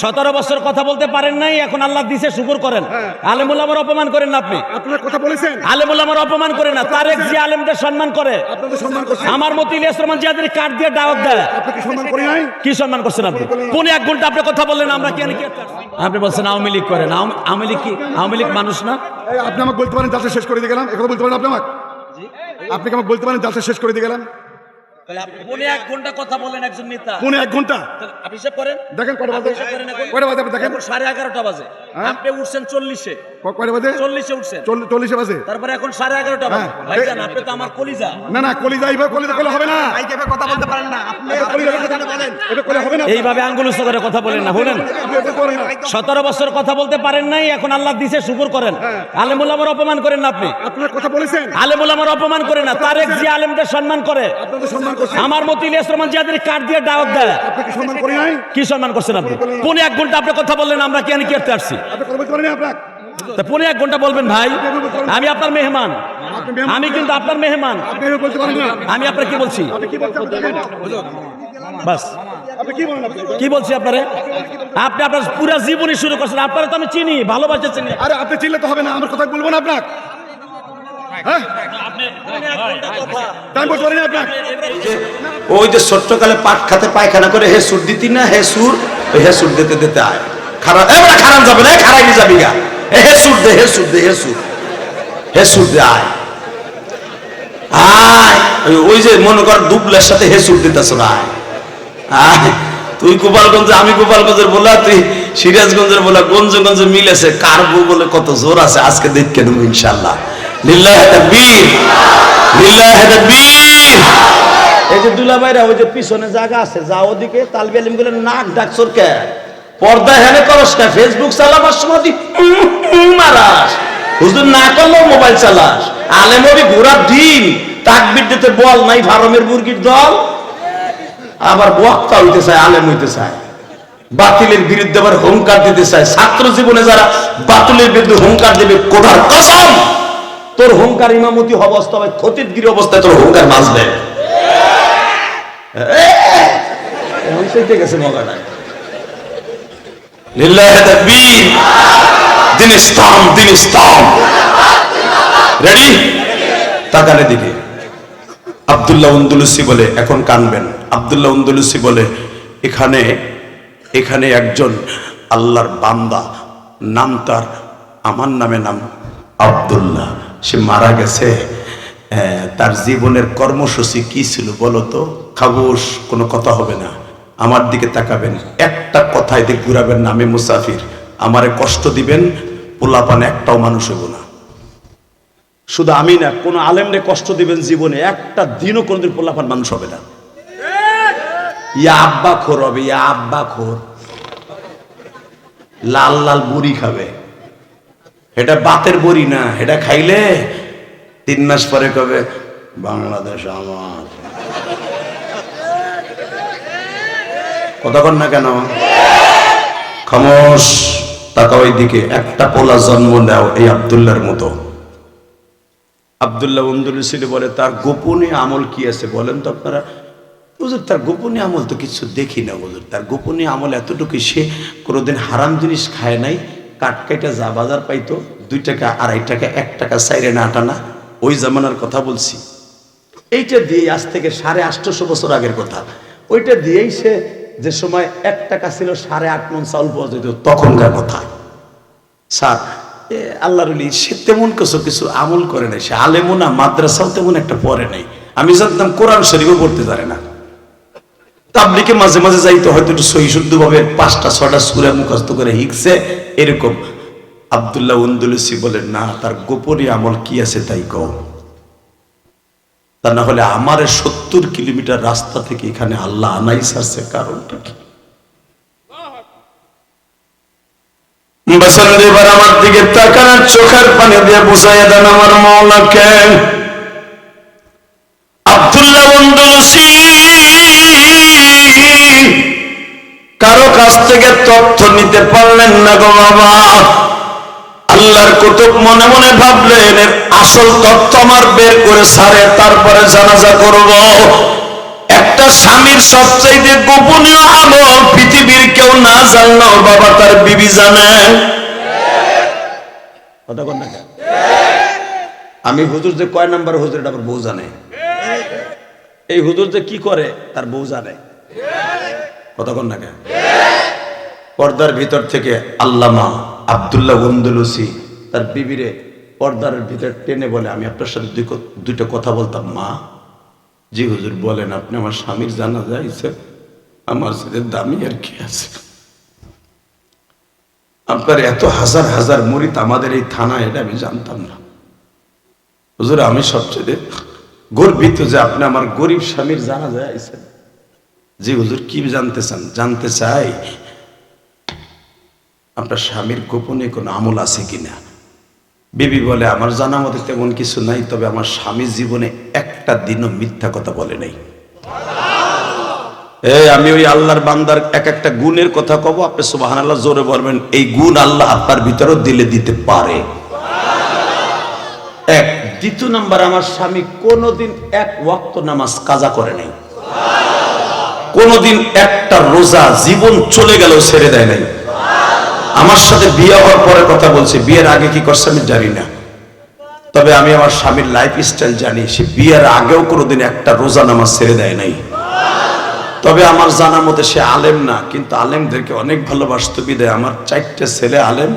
17 বছর কথা বলতে পারেন নাই, এখন আল্লাহ দিছে শুকর করেন। আলেম ওলামার অপমান করেন না আপনি। আপনার কথা বলেছেন, আলেম ওলামার অপমান করেন না। তারেক জিয়া আলেমদের সম্মান করে, আপনাদের সম্মান করছেন। আমার মতো ইলিয়াস রহমান জিয়াদের কার্ড দিয়ে দাওয়াত দেয়। আপনাকে সম্মান করি নাই? কি সম্মান করছেন আপনি? পৌনে 1 ঘন্টা আপনি কথা বললেন, আমরা কি আপনি বলছেন আওয়ামী লীগ করেন। আওয়ামী লীগ কি আওয়ামী লীগ মানুষ না? আপনি আমাকে বলতে পারেন জালসা শেষ করে দিয়ে গেলাম, একথা বলতে পারেন আপনি আমাকে? আপনি কি আমাকে বলতে পারেন জালসা শেষ করে দিয়ে গেলাম? পৌনে 1 ঘন্টা কথা বলেন একজন নেতা। পৌনে 1 ঘন্টা আপনি হিসাব করেন, দেখেন কয়টা বাজে? কয়টা বাজে আপনি দেখেন? 11:30 বাজে। আপনি উঠছেন 40-এ। কয়টা বাজে? 40-এ উঠছেন। 40 বাজে। তারপরে এখন 11:30 বাজে। ভাইজান আপনি তো আমার কলিজা। না না, কলিজা এইভাবে কলিজা করলে হবে না। ভাইকে কথা বলতে পারেন না আপনি, বলেন এটা করলে হবে না। এইভাবে আঙ্গুল উঁচু করে কথা বলেন না, শুনেন। 17 বছর কথা বলতে পারেন নাই, এখন আল্লাহ দিছে শুকর করেন। আলেম ওলামার অপমান করেন না আপনি। আপনার কথা বলেছেন, আলেম ওলামার অপমান করেন না। তারেক জিয়া আলেমদের সম্মান করে, আপনাদের সম্মান করছেন। আমার মতো ইলিয়াস রহমান জিয়াদের কার্ড দিয়ে দাওয়াত দেয়। আপনাকে সম্মান করি নাই? কি সম্মান করছেন আপনি? পৌনে 1 ঘন্টা আপনি কথা বললেন, আমরা কি করতে আসছি? আপনি কথা বলতে পারেন আপনাকে? তা পৌনে 1 ঘন্টা বলবেন ভাই? আমি আপনার মেহমান, আমি কিন্তু আপনার মেহমান। আপনি এভাবে বলতে পারেন না। আমি আপনার কি বলছি? আপনি কি বলতে পারেন? বাস আপনি কি বলেন? আপনি কি বলছি আপনারে? আপনি আপনার পুরো জীবনী শুরু করছেন। আপনারা তো আমি চিনি, ভালোবাসা চিনি। আরে আপনি চিনলে তো হবে না, আমার কথা বলবো না আপনাকে। হ্যাঁ তাই বলতে পারেন আপনাকে? ওই যে ছোট্টকালে পাট খাতে পায়খানা করে হে সুর দিতি না, হে সুর, ওই হে সুর দিতে দিতে আয় খারাপ, এবার খারাপ যাবে না, খারাই যাবি গা, হে সুর দে, হে সুর দে, হে সুর, হে সুর দে, আয় আয়। ওই যে মনে কর দুবলার সাথে হে সুর দিতেছ না, আয় আয়। তুই গোপালগঞ্জে, আমি গোপালগঞ্জের বলা, তুই সিরাজগঞ্জের বলা, গঞ্জে গঞ্জে মিলেছে, কার বউ বলে কত জোর আছে, আজকে দেখে দেবো ইনশাল্লাহ। লিল্লাহি তাকবীর, লিল্লাহি তাকবীর। এই যে দুলাভাইরা ওই যে পিছনে জায়গা আছে, যা ওদিকে তালবে আলিম গুলো নাক ডাকছর কে, পর্দা হেনে করস কে, ফেসবুক চালাবার সময় মারাস, হুজুর না করলেও মোবাইল চালাস, আলেমরি ঘোড়ার ডিম, তাকবীর দিতে বল নাই, ফার্মের মুরগির দল, আবার বক্তা হইতে চায়, আলেম হইতে চায়, বাতিলের বিরুদ্ধে আবার হুঙ্কার দিতে চায়। ছাত্র জীবনে যারা বাতিলের বিরুদ্ধে হুঙ্কার দেবে, কোথার কসম তোর হুঙ্কার ইমামতি অবস্থায়, খতিবগিরি অবস্থায় তোর হুঙ্কার বাজবে। গেছে মগাটা। লিল্লাহি তাকবীর, দিন ইসলাম, দিন ইসলাম। রেডি? তাকালে দিকে। আব্দুল্লাহ আন্দলুসি বলে, এখন কানবেন, আব্দুল্লাহ আন্দলুসি বলে এখানে একজন আল্লাহর বান্দা, নাম তার, আমার নামে নাম আব্দুল্লাহ, সে মারা গেছে। তার জীবনের কর্মসূচি কি ছিল বলো তো? খাবুস, কোনো কথা হবে না, আমার দিকে তাকাবেন, একটা কথায় দিক ঘুরাবেন না, আমি মুসাফির, আমারে কষ্ট দিবেন, পোলাপান একটাও মানুষ হইব না। শুধু আমি না, কোন আলেমরে কষ্ট দিবেন জীবনে, একটা দিনও কোনদিন পোলাপান মানুষ হবে না। ইয়া আব্বা খোর হবে, ইয়া আব্বা খোর, লাল লাল বুড়ি খাবে, এটা বাতের বড়ি না, এটা খাইলে 3 মাস পরে কবে বাংলাদেশ আমার। কতক্ষণ না কেন? খামোশ, তাকা ওই দিকে। একটা পোলা জন্ম নেও এই আব্দুল্লাহর মতো। আব্দুল্লাহ আন্দলুসি বলে, তার গোপনীয় আমল কি আছে বলেন তো আপনারা? হুজুর তার গোপনীয় আমল তো কিছু দেখি না হুজুর, তার গোপনীয় আমল এতটুকু, সে কোনোদিন হারাম জিনিস খায় নাই, কাটকাইটা যা বাজার পাইতো 2 টাকা, 2.5 টাকা, 1 টাকা, 4 আনা 8 আনা, ওই জামানার কথা বলছি। এইটা দিয়ে আজ থেকে 850 বছর আগের কথা, ওইটা দিয়েই সে, যে সময় 1 টাকা ছিল 8.5 মণ চাউল পাওয়া যেত, তখনকার কথা। স্যার আল্লাহর ওলি, সে তেমন কিছু আমল করে নাই, সে আলেমও না, মাদ্রাসাও তেমন একটা পড়ে নাই, আমি জানতাম কোরআন শরীফও পড়তে পারে না, তাবলিগে মাঝে মাঝে যাইতো, হয়তো একটু সহি শুদ্ধ ভাবে 5টা 6টা সূরা মুখস্থ করে শিখছে, এরকম। আব্দুল্লাহ আন্দলুসি বলেন, না, তার গোপনীয় আমল কি আছে তাই কও, তা না হলে আমারে 70 কিলোমিটার রাস্তা থেকে এখানে আল্লাহ আনাই সারছে, কারণটা কি? বসন্ত এবার আমার দিকে তাকান, চোখের পানি দিয়ে বুঝাইয়া দেন আমার মাওলাকে। আব্দুল্লাহ আন্দলুসি কারো কাছ থেকে তথ্য নিতে পারলেন না গো বাবা। আল্লাহর কুতুব মনে মনে ভাবলেন, এর আসল তথ্য আমার বের করে সারে তারপরে জানাজা করব। একটা স্বামীর সবচাইতে গোপনীয় আমল পৃথিবীর কেউ না জানলেও বাবা তার বিবি জানে। কথা বল না কেন? আমি হুজুর যে কয় নাম্বার হুজুর এটা আবার বউ জানে। এই হুজুর যে কি করে তার বউ জানে। কথা বল না কেন? পর্দার ভিতর থেকে আল্লামা আব্দুল্লাহ আন্দলুসি তার বিবিরে পর্দার ভিতর টেনে বলে, আমি আপনার সাথে দুইটা কথা বলতাম। মা, জি হুজুর বলেন। আপনি আমার স্বামীর জানাজা আইছেন, আমার সাথে দামি আর কি আছে? আপনার এত হাজার হাজার মুরিদ আমাদের এই থানায়, এটা আমি জানতাম না। হুজুর আমি সবচেয়ে গর্বিত যে আপনি আমার গরিব স্বামীর জানাজা আইছেন। জি হুজুর কি জানতে চান? জানতে চাই আপনার স্বামীর গোপনে কোনো আমল আছে কিনা। বিবি বলে, আমার জানা মতে তেমন কিছু নাই, তবে আমার স্বামী জীবনে একটা দিনও মিথ্যা কথা বলে নাই। আমি ওই আল্লাহর বান্দার এক একটা গুণের কথা কব, আপনি সুবহানাল্লাহ জোরে বলবেন। এই গুণ আল্লাহ আপনার ভিতরেও দিলে দিতে পারে। এক। দ্বিতীয় নাম্বার, আমার স্বামী কোনোদিন এক ওয়াক্ত নামাজ কাজা করে নাই, কোনোদিন একটা রোজা জীবন চলে গেল ছেড়ে দেয় নাই। আমার সাথে বিয়ে হওয়ার পরে কথা বলছে, বিয়ের আগে কি করছে আমি জানি না, তবে আমি আমার স্বামীর লাইফ স্টাইল জানি। সে বিয়ের আগেও কোনোদিন একটা রোজা নামাজ ছেড়ে দেয় নাই। তবে আমার জানা মতে সে আলেম না, কিন্তু আলেমদেরকে অনেক ভালোবাসত বিদায় আমার 4টে ছেলে আলেম,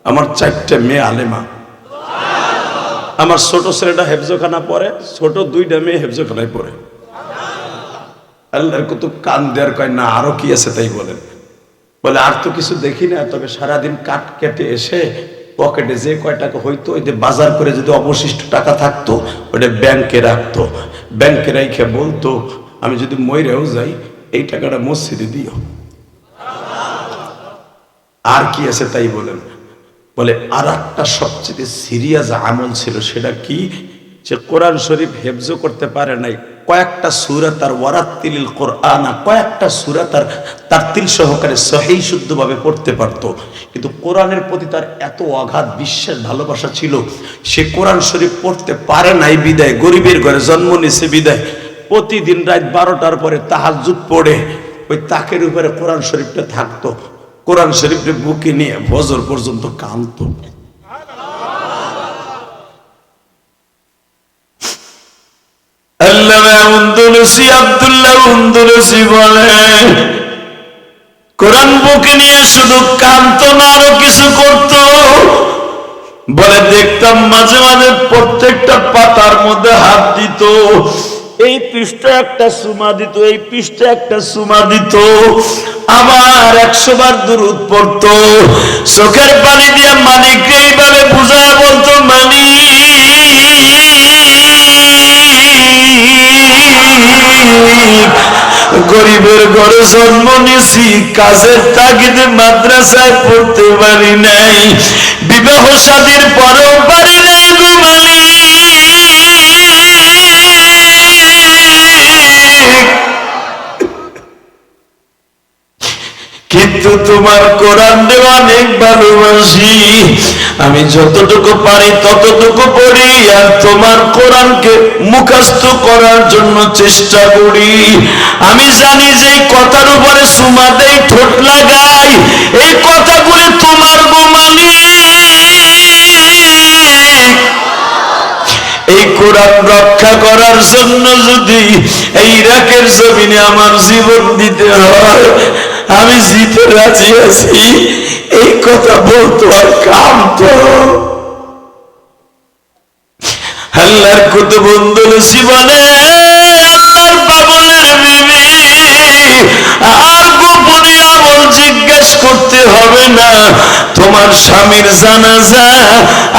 আমার 4টে মেয়ে আলেমা। আমার ছোট ছেলেটা হেফজখানা পড়ে, ছোট 2টা মেয়ে হেফজখানায় পড়ে। আল্লাহর কত কান দেয়ার কয় না, আরো কি আছে তাই বলেন। বলে আর তো কিছু দেখি না, তবে সারাদিন কাট কেটে এসে পকেটে যে কয় টাকা হইতো, ওই যে বাজার করে যদি অবশিষ্ট টাকা থাকতো ওটা ব্যাংকে রাখতো। ব্যাংকে রেখে বলতো, আমি যদি মইরেও যাই এই টাকাটা মসজিদে দিও। আর কি আছে তাই বলেন। বলে আর একটা সবচেয়ে সিরিয়াস আমল ছিল, সেটা কি? যে কোরআন শরীফ হেফজ করতে পারে নাই, কয়েকটা সূরা তার ওয়ারাতিলিল কোরআন, কয়েকটা সূরা তার তারতিল সহকারে সহিহ শুদ্ধভাবে পড়তে পারতো, কিন্তু কোরআনের প্রতি তার এত অগাধ বিশ্বাস ভালোবাসা ছিল, সে কোরআন শরীফ পড়তে পারে নাই বিদায়, গরিবের ঘরে জন্ম নিয়েছে বিদায় প্রতিদিন রাত 12টার পরে তাহাজ্জুদ পড়ে ওই তাকের উপরে কোরআন শরীফটা থাকতো। কোরআন শরীফটা বুকে নিয়ে ফজর পর্যন্ত কাঁদতো। আব্দুল্লাহ আন্দলুসি বলে, কোরআন বুকে নিয়ে শুধু কাঁদতো না, আরো কিছু করতো। বলে দেখতাম মাঝে মাঝে প্রত্যেকটা পাতার মধ্যে হাত দিত, এই পৃষ্ঠা একটা সুমা দিত, এই পৃষ্ঠা একটা সুমা দিত, আবার 100 বার দুরূদ পড়তো। চোখের পানি দিয়ে মালিককে এইভাবে বুঝায় বলতো, মালিক গরিবের ঘরে জন্ম নিয়েছি, কাজের তাগিদে মাদ্রাসায় পড়তে পারি নাই, বিবাহ শাদীর পরেও পারি নাই গো মালিক, কিন্তু তোমার কোরআন দেওয়া অনেক ভালোবাসি, আমি যতটুকু পারি ততটুকু পড়ি, আর তোমার কোরআনকে মুখস্থ করার জন্য চেষ্টা করি। আমি জানি যে এই কথার উপরে সুমা দেই, ঠোঁট লাগাই, এই কথাগুলি তোমার গো মালিক, এই কোরআন রক্ষা করার জন্য যদি এই ইরাকের জমিনে আমার জীবন দিতে হয়, আমি জিতে রাজি আছি। এই কথা বলতো আর কাঁদতো। আল্লাহর কুতুব আন্দলুসি বলে, আপনার বাবুলের বিবি আর গোপনে আমল জিজ্ঞেস করতে হবে না, তোমার স্বামীর জানাজা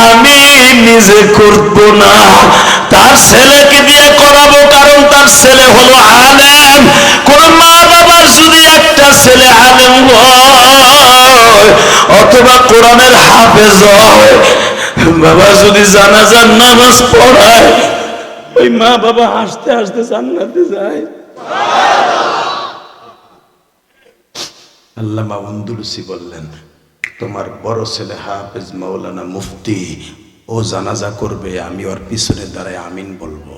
আমি নিজে করব না, তার ছেলেকে দিয়ে করাবো, কারণ তার ছেলে হলো আলেম। কোন মা বাবার যদি একটা ছেলে আলেম হয় অথবা কোরআনের হাফেজ হয়, বাবা যদি জানাজার নামাজ পড়ায়, ওই মা বাবা হাসতে হাসতে জান্নাতে যায়। আল্লামা আন্দলুসি বললেন, তোমার বড় ছেলে হাফেজ মাওলানা মুফতি, ও জানাজা করবে, আমি ওর পিছনে দাঁড়ায় আমিন বলবো।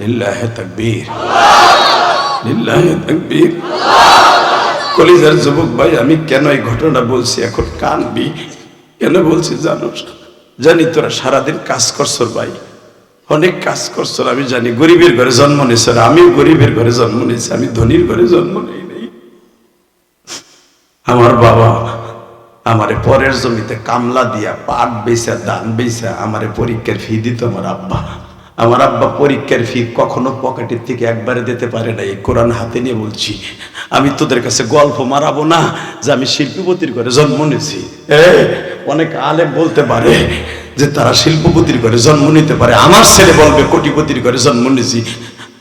লিল্লাহি তাকবীর, লিল্লাহি তাকবীর। কলিজার যুবক ভাই, আমি কেন এই ঘটনা বলছি এখন কানবি? কেন বলছি জানো? জানি তোরা সারাদিন কাজ করছো ভাই, অনেক কাজ করছো, আমি জানি। গরিবের ঘরে জন্ম নিয়েছ, আমিও গরিবের ঘরে জন্ম নিয়েছি, আমি ধনীর ঘরে জন্ম নেই নাই। আমার বাবা আমারে পরের জমিতে কামলা দিয়া পাট বেচা ধান বেচা আমারে পরীক্ষার ফি দিত। আমার আব্বা পরীক্ষার ফি কখনো পকেটের থেকে একবারে দিতে পারে না। এই কোরআন হাতে নিয়ে বলছি, আমি তোদের কাছে গল্প মারাবো না যে আমি শিল্পপতির ঘরে জন্ম নিয়েছি। অনেক আলেম বলতে পারে যে তারা শিল্পপতির ঘরে জন্ম নিতে পারে, আমার ছেলে বলবে কোটিপতির ঘরে জন্ম নিয়েছি,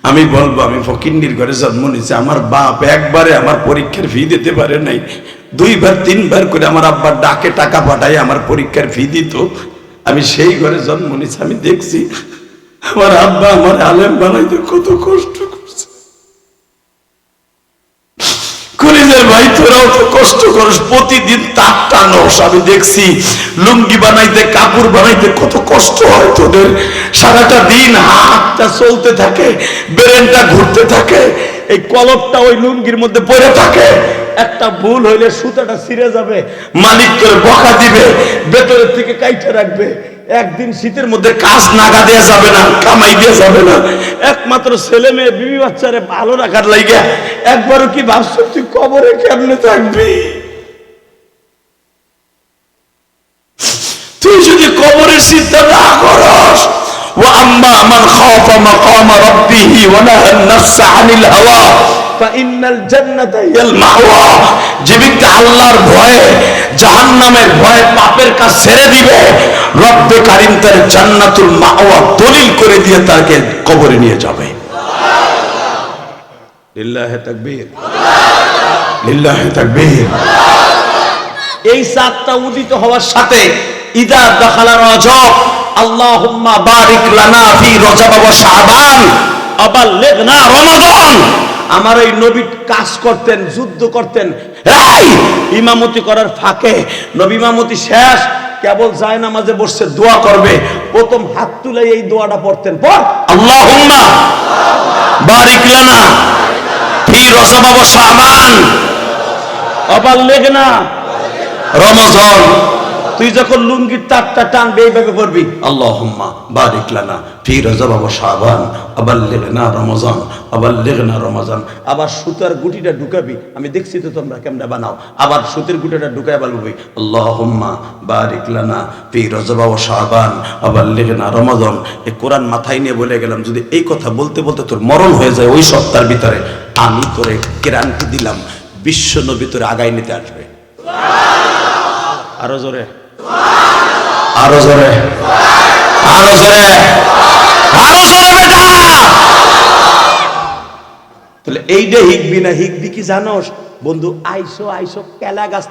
আমি বলবো আমি ফকিন্নির ঘরে জন্ম নিয়েছি। আমার বাপ একবারে আমার পরীক্ষার ফি দিতে পারে নাই, 2বার 3বার করে আমার আব্বার ডাকে টাকা পাঠায় আমার পরীক্ষার ফি দিত। আমি সেই ঘরে জন্ম নিয়েছি, আমি দেখছি আমার আব্বা আমার আলেম বানাইতে কত কষ্ট করছে। কলিজার ভাই, তোরাও তো কষ্ট করস, প্রতিদিন তার টানোস, আমি দেখছি। লুঙ্গি বানাইতে কাপড় বানাইতে কত কষ্ট হয় তোদের। সারাটা দিন হাতটা চলতে থাকে, ব্রেনটা ঘুরতে থাকে, এই কলপটা ওই লুঙ্গির মধ্যে পড়ে থাকে। একটা ভুল হইলে সুতাটা ছিঁড়ে যাবে, মালিক করে বকা দিবে, ভেতরের থেকে কাইটা রাখবে। একদিন শীতের মধ্যে কাজ নাগা দেওয়া যাবে না, কামাই দেওয়া যাবে না। একমাত্র ছেলে মেয়ে বিবি বাচ্চারে ভালো রাখার লাগে একবারও কি ভাবছ তুই কবরে কেমনে থাকবি? তুই যদি কবরের চিন্তা না করস, ওয়া আম্মা মান খাফা মাকামা রাব্বিহি ওয়া নাহা নাফসা আনিল হাওয়া ফাইন্নাল জান্নাতা হিয়াল মাওয়া। যে ব্যক্তি আল্লাহর ভয়ে, জাহান্নামের ভয়ে পাপের কাজ ছেড়ে দিবে, রব্বে কারীম তার জান্নাতুল মাওয়া দলিল করে দিয়ে তাকে কবরে নিয়ে যাবে। লিল্লাহি তাকবীর, লিল্লাহি তাকবীর। এই চাঁদটা উদিত হওয়ার সাথে ইদা দাখালা রজব আল্লাহুম্মা বারিক লানা ফি রজব ওয়া শাবান আবাল্লিগনা রমাদান। আমার এই নবী কাজ করতেন, যুদ্ধ করতেন, ইমামতি করার ফাঁকে নবী ইমামতি শেষ কেবল যায় নামাজে বসে দোয়া করবে, প্রথম হাত তুলে এই দোয়াটা পড়তেন, পড় আল্লাহুম্মা বারিক লানা ফি রজব ওয়া শাবান আবাল্লিগনা রমাদান। তুই যখন লুঙ্গির তারটা টানবে এইভাবে পড়বি, আল্লাহুম্মা বারিক লানা ফি রজব ওয়া শাবান আবাল্লিগনা রমাদান আবাল্লিগনা রমাদান। আবার সুতার গুটিটা ঢুকাবি, আমি দেখছি তো তোমরা কেমনে বানাও। আবার সুতের গুটিটা ঢুকায় বলবি আল্লাহুম্মা বারিক লানা ফি রজব ওয়া শাবান আবাল্লিগনা রমাদান। এই কোরআন মাথায় নিয়ে বলে গেলাম, যদি এই কথা বলতে বলতে তোর মরণ হয়ে যায় ওই সপ্তাহের ভিতরে, আমি তোরে গ্যারান্টি দিলাম বিশ্ব নবী তোরে আগায় নিতে আসবে। আরো জোরে, আরো জোরে, আরো জোরে, আরো জোরে বেটা। তাহলে এইটা হিকবি না, হিকবি কি জানোস বন্ধু? আইসো আইসো কেলা গাছ